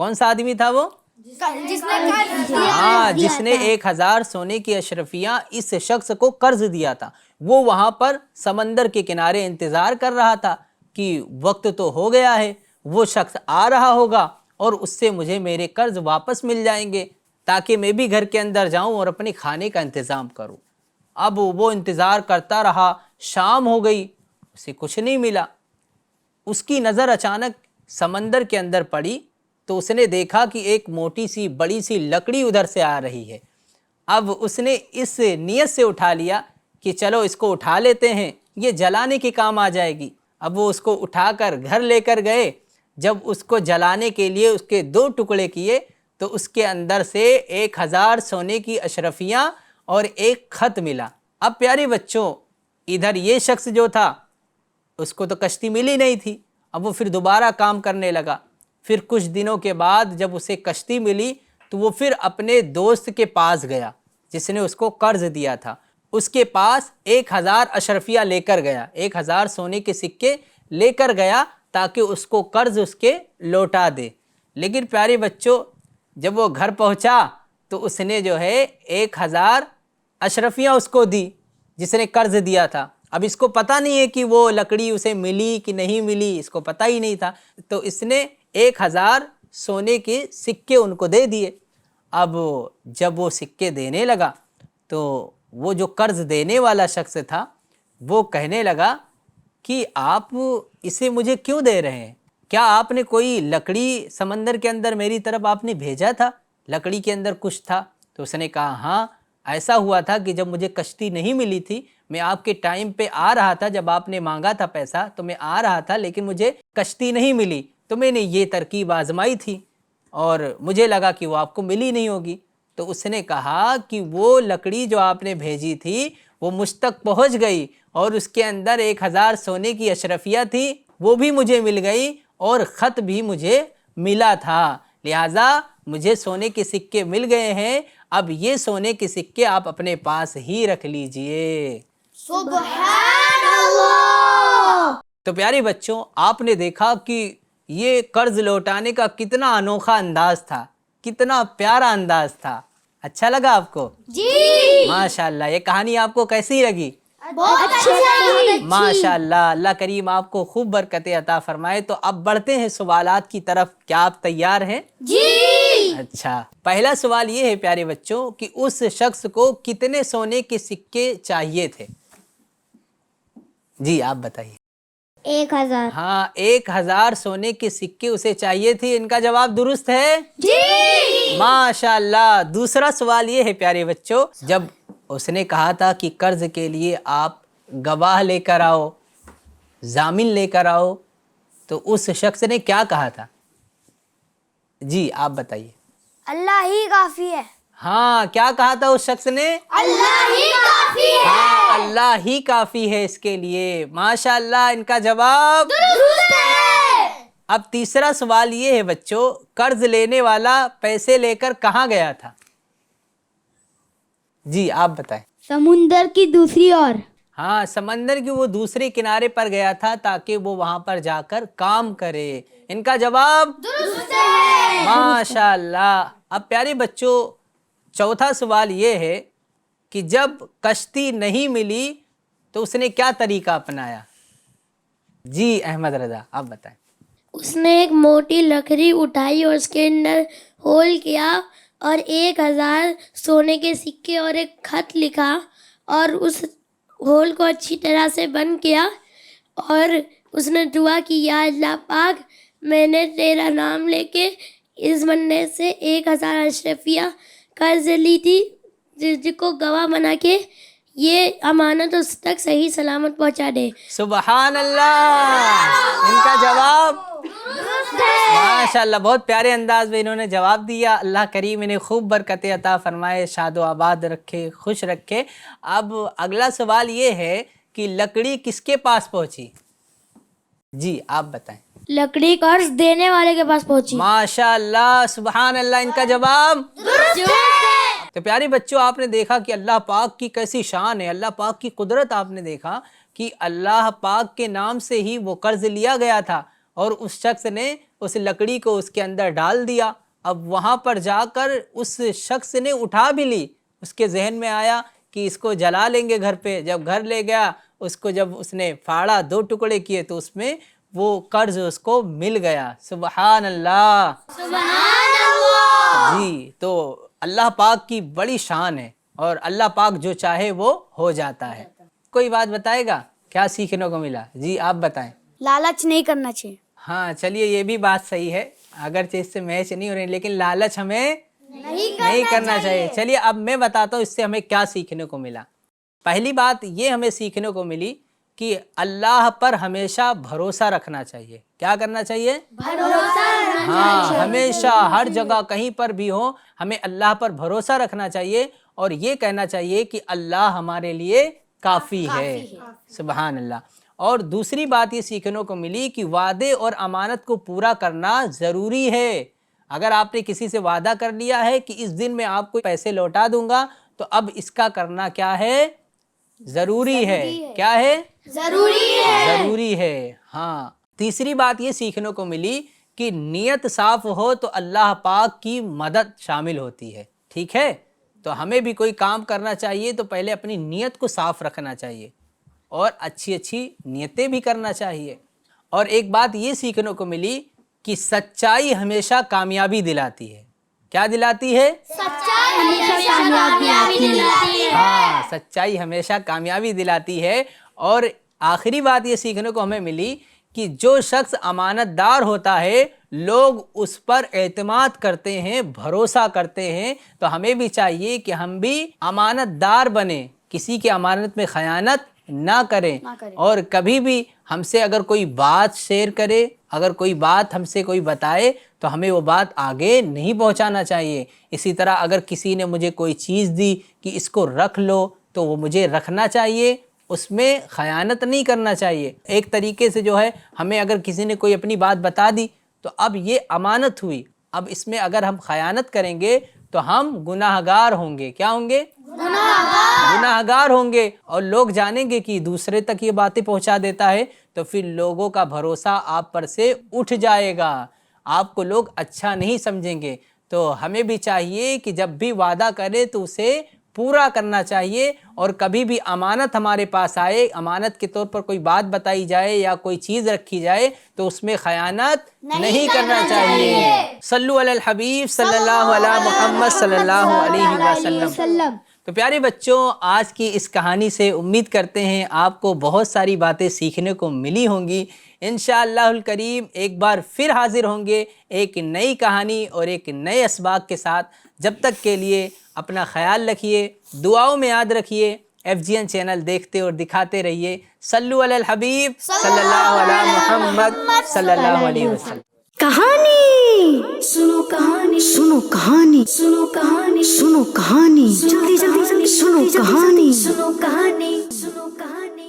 کون سا آدمی تھا وہ؟ ہاں، جس نے 1000 سونے کی اشرفیاں اس شخص کو قرض دیا تھا. وہ وہاں پر سمندر کے کنارے انتظار کر رہا تھا کہ وقت تو ہو گیا ہے، وہ شخص آ رہا ہوگا اور اس سے مجھے میرے قرض واپس مل جائیں گے تاکہ میں بھی گھر کے اندر جاؤں اور اپنے کھانے کا انتظام کروں. اب وہ انتظار کرتا رہا، شام ہو گئی، اسے کچھ نہیں ملا. اس کی نظر اچانک سمندر کے اندر پڑی تو اس نے دیکھا کہ ایک موٹی سی بڑی سی لکڑی ادھر سے آ رہی ہے. اب اس نے اس نیت سے اٹھا لیا کہ چلو اس کو اٹھا لیتے ہیں، یہ جلانے کے کام آ جائے گی. اب وہ اس کو اٹھا کر گھر لے کر گئے. جب اس کو جلانے کے لیے اس کے 2 ٹکڑے کیے تو اس کے اندر سے 1000 سونے کی اشرفیاں اور ایک خط ملا. اب پیارے بچوں، ادھر یہ شخص جو تھا اس کو تو کشتی ملی نہیں تھی. اب وہ پھر دوبارہ کام کرنے لگا. پھر کچھ دنوں کے بعد جب اسے کشتی ملی تو وہ پھر اپنے دوست کے پاس گیا جس نے اس کو قرض دیا تھا. اس کے پاس 1000 اشرفیہ لے کر گیا، 1000 سونے کے سکے لے کر گیا تاکہ اس کو قرض اس کے لوٹا دے. لیکن پیارے بچوں، جب وہ گھر پہنچا تو اس نے جو ہے 1000 اشرفیاں اس کو دی جس نے قرض دیا تھا. اب اس کو پتہ نہیں ہے کہ وہ لکڑی اسے ملی کہ نہیں ملی، اس کو پتہ ہی نہیں تھا. تو اس نے 1000 سونے کے سکے ان کو دے دیے. اب جب وہ سکے دینے لگا تو وہ جو قرض دینے والا شخص تھا وہ کہنے لگا کہ آپ اسے مجھے کیوں دے رہے ہیں؟ کیا آپ نے کوئی لکڑی سمندر کے اندر میری طرف آپ نے بھیجا تھا؟ لکڑی کے اندر کچھ تھا؟ تو اس نے کہا ہاں، ایسا ہوا تھا کہ جب مجھے کشتی نہیں ملی تھی، میں آپ کے ٹائم پہ آ رہا تھا، جب آپ نے مانگا تھا پیسہ تو میں آ رہا تھا، لیکن مجھے کشتی نہیں ملی تو میں نے یہ ترکیب آزمائی تھی اور مجھے لگا کہ وہ آپ کو ملی نہیں ہوگی. تو اس نے کہا کہ وہ لکڑی جو آپ نے بھیجی تھی وہ مجھ تک پہنچ گئی اور اس کے اندر 1000 سونے کی اشرفیہ تھی، وہ بھی مجھے مل گئی اور خط بھی مجھے ملا تھا، لہٰذا مجھے سونے کے سکے مل گئے ہیں. اب یہ سونے کے سکے آپ اپنے پاس ہی رکھ لیجئے. سبحان اللہ. تو پیارے بچوں، آپ نے دیکھا کہ یہ قرض لوٹانے کا کتنا انوکھا انداز تھا، کتنا پیارا انداز تھا. اچھا لگا آپ کو؟ جی ماشاءاللہ. یہ کہانی آپ کو کیسی لگی؟ بہت اچھی. ماشاءاللہ. اللہ کریم آپ کو خوب برکتیں عطا فرمائے. تو اب بڑھتے ہیں سوالات کی طرف. کیا آپ تیار ہیں؟ جی. اچھا، پہلا سوال یہ ہے پیارے بچوں کہ اس شخص کو کتنے سونے کے سکے چاہیے تھے؟ جی آپ بتائیے. 1000. ہاں، 1000 سونے کے سکے اسے چاہیے تھے. ان کا جواب درست ہے؟ جی. ماشاءاللہ. دوسرا سوال یہ ہے پیارے بچوں، جب اس نے کہا تھا کہ قرض کے لیے آپ گواہ لے کر آؤ، ضامن لے کر آؤ، تو اس شخص نے کیا کہا تھا؟ جی آپ بتائیے. اللہ ہی کافی ہے. ہاں، کیا کہا تھا اس شخص نے؟ اللہ ہی کافی ہے. ہاں، اللہ ہی کافی ہے اس کے لیے. ماشاءاللہ. ان کا جواب درست ہے. اب تیسرا سوال یہ ہے بچوں، قرض لینے والا پیسے لے کر کہاں گیا تھا؟ جی آپ بتائیں. سمندر کی دوسری اور. ہاں، سمندر کے وہ دوسرے کنارے پر گیا تھا تاکہ وہ وہاں پر جا کر کام کرے. ان کا جواب درست ہے. ماشاءاللہ. اب پیارے بچوں، چوتھا سوال یہ ہے کہ جب کشتی نہیں ملی تو اس نے کیا طریقہ اپنایا؟ جی احمد رضا آپ بتائیں. اس نے ایک موٹی لکڑی اٹھائی اور اس کے اندر ہول کیا اور 1000 سونے کے سکے اور ایک خط لکھا اور اس ہول کو اچھی طرح سے بند کیا اور اس نے دعا کی، یا اللہ پاک، میں نے تیرا نام لے کے اس بندے سے 1000 اشرفیہ قرض لی تھی، جس کو گواہ بنا کے یہ امانت اس تک صحیح سلامت پہنچا دے. سبحان اللہ. ان کا جواب ماشاءاللہ. بہت پیارے انداز میں انہوں نے جواب دیا. اللہ کریم انہیں خوب برکتیں عطا فرمائے، شاد و آباد رکھے، خوش رکھے. اب اگلا سوال یہ ہے کہ لکڑی کس کے پاس پہنچی؟ جی آپ بتائیں. لکڑی قرض دینے والے کے پاس پہنچی. ماشاءاللہ. سبحان اللہ. ان کا جواب تو پیارے بچوں، آپ نے دیکھا کہ اللہ پاک کی کیسی شان ہے، اللہ پاک کی قدرت. آپ نے دیکھا کہ اللہ پاک کے نام سے ہی وہ قرض لیا گیا تھا اور اس شخص نے اس لکڑی کو اس کے اندر ڈال دیا. اب وہاں پر جا کر اس شخص نے اٹھا بھی لی. اس کے ذہن میں آیا کہ اس کو جلا لیں گے گھر پہ. جب گھر لے گیا اس کو جب اس نے پھاڑا 2 ٹکڑے کیے تو اس میں وہ قرض اس کو مل گیا. سبحان اللہ. جی تو اللہ پاک کی بڑی شان ہے اور اللہ پاک جو چاہے وہ ہو جاتا ہے. کوئی بات بتائے گا کیا سیکھنے کو ملا؟ جی آپ بتائیں. لالچ نہیں کرنا چاہیے. ہاں چلیے یہ بھی بات صحیح ہے، اگرچہ اس سے میچ نہیں ہو رہی لیکن لالچ ہمیں نہیں کرنا چاہیے. چلیے اب میں بتاتا ہوں اس سے ہمیں کیا سیکھنے کو ملا. پہلی بات یہ ہمیں سیکھنے کو ملی کہ اللہ پر ہمیشہ بھروسہ رکھنا چاہیے. کیا کرنا چاہیے؟ ہاں ہمیشہ ہر جگہ کہیں پر بھی ہو ہمیں اللہ پر بھروسہ رکھنا چاہیے اور یہ کہنا چاہیے کہ اللہ ہمارے لیے کافی ہے. سبحان اللہ. اور دوسری بات یہ سیکھنے کو ملی کہ وعدے اور امانت کو پورا کرنا ضروری ہے. اگر آپ نے کسی سے وعدہ کر لیا ہے کہ اس دن میں آپ کو پیسے لوٹا دوں گا تو اب اس کا کرنا کیا ہے؟ ضروری ہے. کیا ہے؟ ضروری ہے. ہاں تیسری بات یہ سیکھنے کو ملی کہ نیت صاف ہو تو اللہ پاک کی مدد شامل ہوتی ہے. ٹھیک ہے، تو ہمیں بھی کوئی کام کرنا چاہیے تو پہلے اپنی نیت کو صاف رکھنا چاہیے اور اچھی نیتیں بھی کرنا چاہیے. اور ایک بات یہ سیکھنے کو ملی کہ سچائی ہمیشہ کامیابی دلاتی ہے. کیا دلاتی ہے؟ ہاں سچائی ہمیشہ کامیابی دلاتی ہے. اور آخری بات یہ سیکھنے کو ہمیں ملی کہ جو شخص امانت دار ہوتا ہے لوگ اس پر اعتماد کرتے ہیں، بھروسہ کرتے ہیں. تو ہمیں بھی چاہیے کہ ہم بھی امانت دار بنیں، کسی کی امانت میں خیانت نہ کریں. اور کبھی بھی ہم سے اگر کوئی بات شیئر کرے، اگر کوئی بات ہم سے کوئی بتائے تو ہمیں وہ بات آگے نہیں پہنچانا چاہیے. اسی طرح اگر کسی نے مجھے کوئی چیز دی کہ اس کو رکھ لو تو وہ مجھے رکھنا چاہیے، اس میں خیانت نہیں کرنا چاہیے. ایک طریقے سے جو ہے ہمیں اگر کسی نے کوئی اپنی بات بتا دی تو اب یہ امانت ہوئی. اب اس میں اگر ہم خیانت کریں گے تو ہم گناہ گار ہوں گے. کیا ہوں گے؟ گناہ گار ہوں گے. اور لوگ جانیں گے کہ دوسرے تک یہ باتیں پہنچا دیتا ہے تو پھر لوگوں کا بھروسہ آپ پر سے اٹھ جائے گا، آپ کو لوگ اچھا نہیں سمجھیں گے. تو ہمیں بھی چاہیے کہ جب بھی وعدہ کرے تو اسے پورا کرنا چاہیے. اور کبھی بھی امانت ہمارے پاس آئے، امانت کے طور پر کوئی بات بتائی جائے یا کوئی چیز رکھی جائے تو اس میں خیانت نہیں کرنا چاہیے. صلو علی الحبیب صلی اللہ علی محمد صلی اللہ علیہ وسلم. تو پیارے بچوں آج کی اس کہانی سے امید کرتے ہیں آپ کو بہت ساری باتیں سیکھنے کو ملی ہوں گی. انشاءاللہ الکریم ایک بار پھر حاضر ہوں گے ایک نئی کہانی اور ایک نئے اسباق کے ساتھ. جب تک کے لیے اپنا خیال رکھیے، دعاؤں میں یاد رکھیے. FGN چینل دیکھتے اور دکھاتے رہیے. صلو علی الحبیب صلی اللہ علی محمد صلی اللہ علیہ وسلم. کہانی سنو، کہانی سنو، کہانی سنو، کہانی سنو، کہانی جلدی جلدی جلدی سنو، کہانی سنو، کہانی سنو، کہانی.